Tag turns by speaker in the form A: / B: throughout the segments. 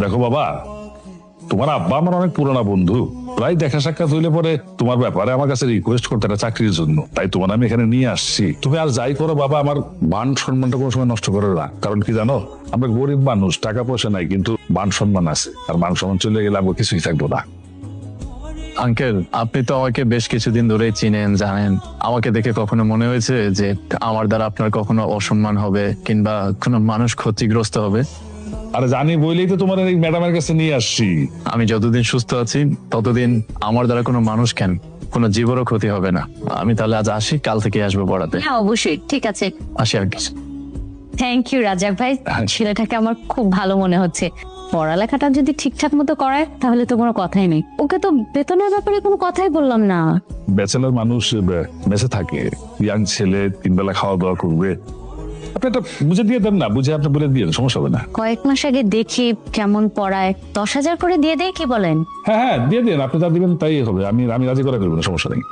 A: দেখো বাবা, তোমার আব্বা আমার অনেক পুরোনো বন্ধু, প্রায় দেখা সাক্ষাৎ হইলে পরে তোমার ব্যাপারে আমার কাছে রিকোয়েস্ট করতে একটা চাকরির জন্য, তাই তোমার আমি এখানে নিয়ে আসছি। তুমি আর যাই করো বাবা, আমার মান সম্মানটা কোনো সময় নষ্ট করো না। কারণ কি জানো, আমরা গরিব মানুষ, টাকা পয়সা নাই, কিন্তু মান সম্মান আছে, আর মান সম্মান চলে গেলে আমরা কিছুই থাকবো না।
B: আঙ্কেল, আপনি তো আমাকে বেশ কিছুদিন ধরেই চিনেন, জানেন। আমাকে দেখে কখনো মনে হয়েছে যে আমার দ্বারা আপনার কখনো অসম্মান হবে কিংবা কোনো মানুষ ক্ষতিগ্রস্ত হবে?
A: আরে জানি বলেই তো তোমার এই ম্যাডামের কাছে নিয়ে আসছি।
B: আমি যতদিন সুস্থ আছি ততদিন আমার দ্বারা কোনো মানুষ কেন, কোনো জীবেরও ক্ষতি হবে না। আমি তাহলে আজ আসি, কাল থেকে আসবো পড়াতে।
C: হ্যাঁ অবশ্যই, ঠিক আছে।
B: আসি আঙ্কেল।
C: থ্যাংক ইউ রাজাক ভাই, ছেলেটাকে আমার খুব ভালো মনে হচ্ছে। পড়ালেখাটা যদি ঠিকঠাক মতো করায় তাহলে তো কোনো কথাই নেই। ওকে তো বেতনের ব্যাপারে কোনো কথাই বললাম না।
A: ব্যাচেলার মানুষ মেসে থাকে, ইয়াং ছেলে, 3 বেলা খাওয়া দাওয়া করবে। আপনি একটা বুঝে দিয়ে দেন না, বুঝে আপনি বলে দিয়ে দেন, সমস্যা হবে না।
C: কয়েক মাস আগে দেখি কেমন পড়ায়, 10,000 করে দিয়ে দেয়, কি বলেন?
A: হ্যাঁ হ্যাঁ, দিয়ে দেন, আপনি যা দিবেন তাই হবে। আমি আমি রাজি করে করবো না, সমস্যা নেই।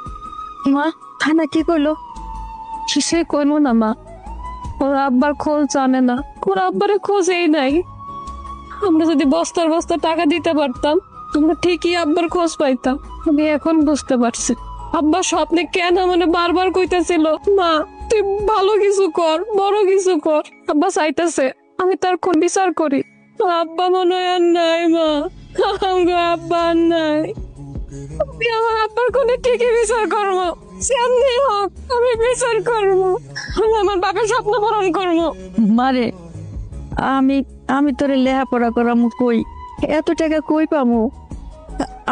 D: মা, খানা কি করলো? কিসে করবো না মা, ওর আব্বার খোঁজ জানে না, ওর আব্বারে খোঁজেই নাই। আমরা যদি বস্তার বস্তা টাকা দিতে পারতাম, আমরা ঠিকই আব্বার খোঁজ পাইতাম। আমি এখন বুঝতে পারছি আব্বা স্বপ্নে কেন মানে বারবার কইতেছিল, মা তুই ভালো কিছু কর, বড় কিছু কর। আব্বা চাইতেছে আমি তার কোন বিচার করি। আব্বা মনে হয় আর নাই মা, আমার আব্বা আর নাই। আমি আমার আব্বার কোনে ঠিকই বিচার করবো, সামনে হোক আমি বিচার করবো, আমি আমার বাবার স্বপ্ন পূরণ করবো।
E: মারে, আমি আমি তোরে লেহাপড়া করামু কই, এত টাকা কই পামু?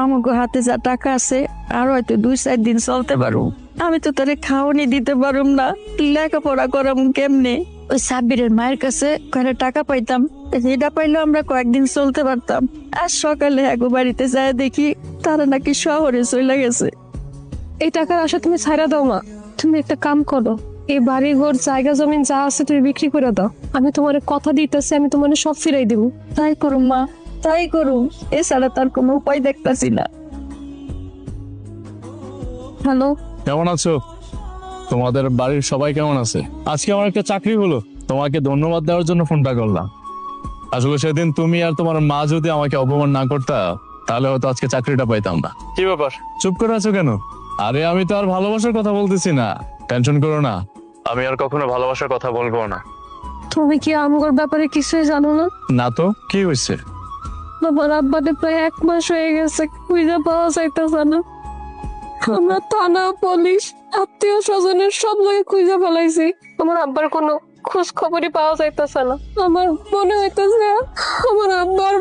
E: আমাকে হাতে যা টাকা আছে আর হয়তো 2-4 দিন চলতে পারো। আমি তো তোরে খাওয়ানি দিতে পারুম না, লেখাপড়া করামু কেমনে? ওই সাব্বিরের মায়ের কাছে কয়টা টাকা পাইতাম, এটা পাইলেও আমরা কয়েকদিন চলতে পারতাম। আর সকালে এক বাড়িতে যায় দেখি তারা নাকি শহরে চলে গেছে।
D: এই টাকার আশা তুমি ছাইরা দাও মা, তুমি একটা কাম করো, এই বাড়ি ঘর জায়গা জমিন যা আছে তুমি বিক্রি করে দাও। আমি তোমার কথা দিতেছি, আমি তোমার সব ফিরাই দেবো।
E: তাই করুম মা, তাই করুম, এছাড়া তার কোনো উপায় দেখতাছি না। হ্যালো,
B: কেমন আছো? তোমাদের বাড়ির সবাই কেমন আছে? আজকে আমার একটা চাকরি হলো, তোমাকে ধন্যবাদ দেওয়ার জন্য ফোনটা করলাম। আসলে সেদিন তুমি আর তোমার মা যদি আমাকে অপমান না করতা, তাহলে হয়তো আজকে চাকরিটা পাইতাম না। কি ব্যাপার, চুপ করে আছো কেন? আরে আমি তো আর ভালোবাসার কথা বলতেছি না, টেনশন করো না, আমি আর কখনো ভালোবাসার কথা বলবো না।
D: তুমি কি আমার ব্যাপারে কিছুই জানো না?
B: না তো, কি হয়েছে?
D: আমার আব্বাতে প্রায় 1 মাস হয়ে গেছে, খুঁজে পাওয়া যাইতেছে না। আমরা থানা, পুলিশ, আত্মীয় স্বজনের সব জায়গায় খুঁজে ফেলাইছি, আমার আব্বার কোনো খোঁজ খবরই পাওয়া যাইতেছে না। আমার মনে হইতেছে আমার আব্বার